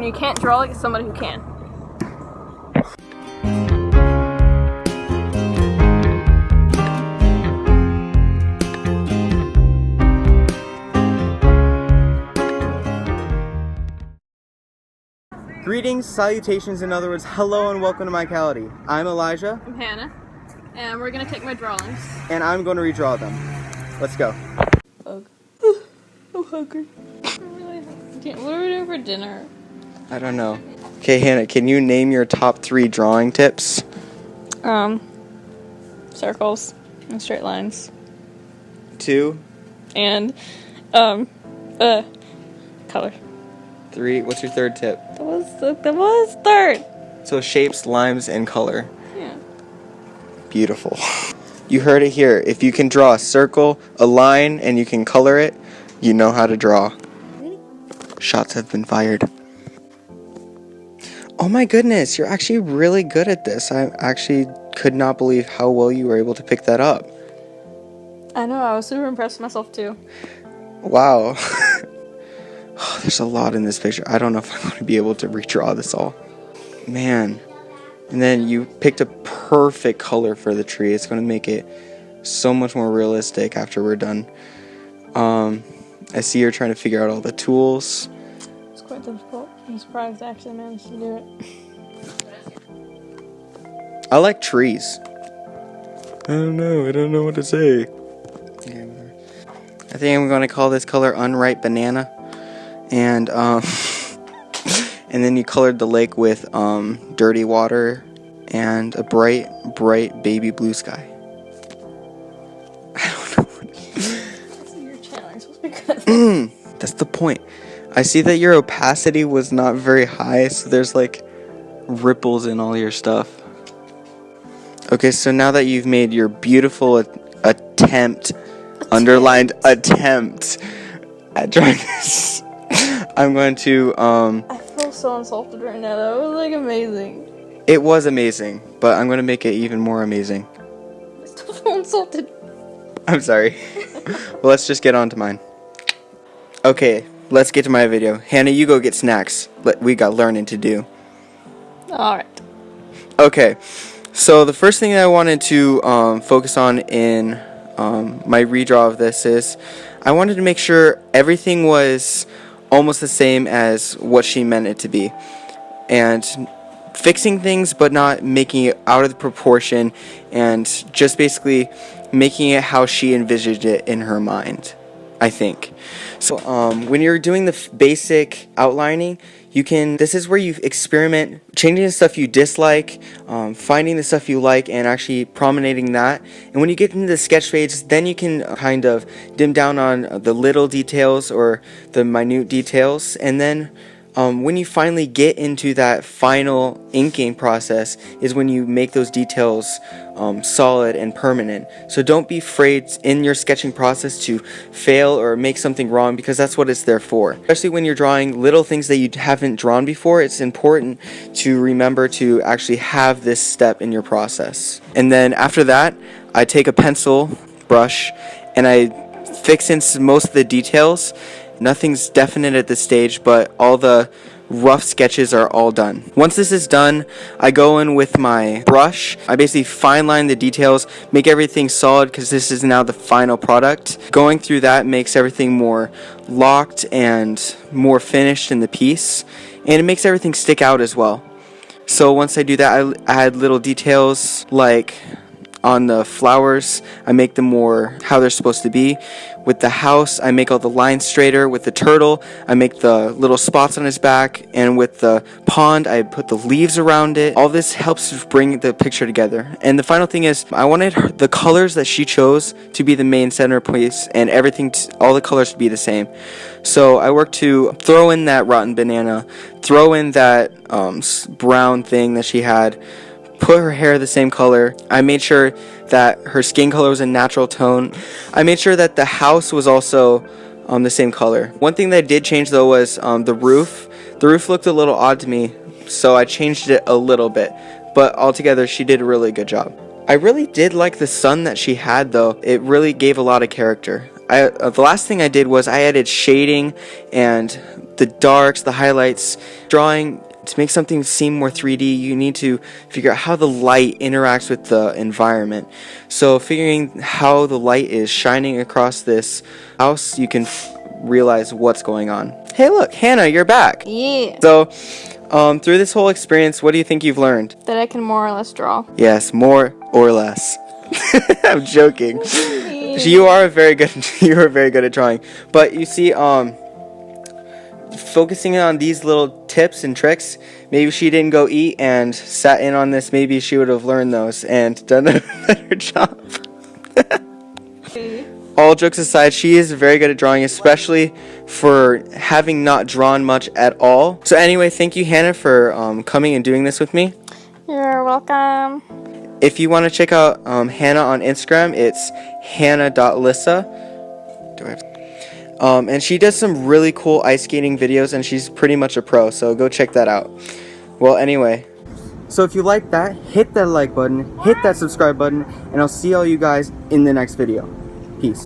When you can't draw like somebody who can. Greetings, salutations, in other words, hello and welcome to Mykality. I'm Elijah. I'm Hannah. And we're going to take my drawings. And I'm going to redraw them. Let's go. I'm hungry. I'm really hungry. What are we doing for dinner? I don't know. Okay, Hannah, can you name your top 3 drawing tips? Circles and straight lines. 2. And, color. 3. What's your 3rd tip? That was third. So shapes, lines, and color. Yeah. Beautiful. You heard it here. If you can draw a circle, a line, and you can color it, you know how to draw. Shots have been fired. Oh my goodness, you're actually really good at this. I actually could not believe how well you were able to pick that up. I know, I was super impressed with myself too. Wow. Oh, there's a lot in this picture. I don't know if I'm going to be able to redraw this all. Man. And then you picked a perfect color for the tree. It's going to make it so much more realistic after we're done. I see you're trying to figure out all the tools. It's quite difficult. I'm surprised I actually managed to do it. I like trees. I don't know what to say. Yeah, I think I'm going to call this color Unripe Banana. And and then you colored the lake with dirty water and a bright baby blue sky. I don't know what Your channel is supposed to be good. That's the point. I see that your opacity was not very high, so there's like ripples in all your stuff. Okay, so now that you've made your beautiful attempt, underlined attempt at drawing this, I'm going to I feel so insulted right now. That was like amazing. It was amazing, but I'm going to make it even more amazing. I still feel insulted. I'm sorry. Well, let's just get on to mine. Okay, let's get to my video. Hannah, you go get snacks. We got learning to do. Alright. Okay, so the first thing that I wanted to focus on in my redraw of this is I wanted to make sure everything was almost the same as what she meant it to be. And fixing things but not making it out of the proportion, and just basically making it how she envisioned it in her mind, I think. So when you're doing the basic outlining, this is where you experiment, changing the stuff you dislike, finding the stuff you like, and actually promenading that. And when you get into the sketch phase, then you can kind of dim down on the little details or the minute details. And then when you finally get into that final inking process is when you make those details solid and permanent. So don't be afraid in your sketching process to fail or make something wrong, because that's what it's there for. Especially when you're drawing little things that you haven't drawn before, it's important to remember to actually have this step in your process. And then after that, I take a pencil brush and I fix in most of the details. Nothing's definite at this stage, but all the rough sketches are all done. Once this is done, I go in with my brush. I basically fine line the details, make everything solid, because this is now the final product. Going through that makes everything more locked and more finished in the piece, and it makes everything stick out as well. So once I do that, I add little details like on the flowers, I make them more how they're supposed to be. With the house, I make all the lines straighter. With the turtle, I make the little spots on his back. And with the pond, I put the leaves around it. All this helps bring the picture together. And the final thing is, I wanted the colors that she chose to be the main centerpiece, and everything, all the colors to be the same. So I worked to throw in that rotten banana, throw in that brown thing that she had, put her hair the same color. I made sure that her skin color was a natural tone. I made sure that the house was also the same color. One thing that I did change though was the roof. The roof looked a little odd to me, so I changed it a little bit. But altogether, she did a really good job. I really did like the sun that she had though. It really gave a lot of character. The last thing I did was I added shading and the darks, the highlights. Drawing, to make something seem more 3D, you need to figure out how the light interacts with the environment. So figuring how the light is shining across this house, you can realize what's going on. Hey look, Hannah, you're back. Yeah. So through this whole experience, what do you think you've learned? That I can more or less draw. Yes, more or less. I'm joking. You are very good at drawing. But you see, focusing on these little tips and tricks, maybe she didn't go eat and sat in on this, maybe she would have learned those and done a better job. All jokes aside, she is very good at drawing, especially for having not drawn much at all. So anyway, thank you, Hannah, for coming and doing this with me. You're welcome. If you want to check out Hannah on Instagram, it's hannah.lissa. And she does some really cool ice skating videos, and she's pretty much a pro, so go check that out. Well, anyway. So if you like that, hit that like button, hit that subscribe button, and I'll see all you guys in the next video. Peace.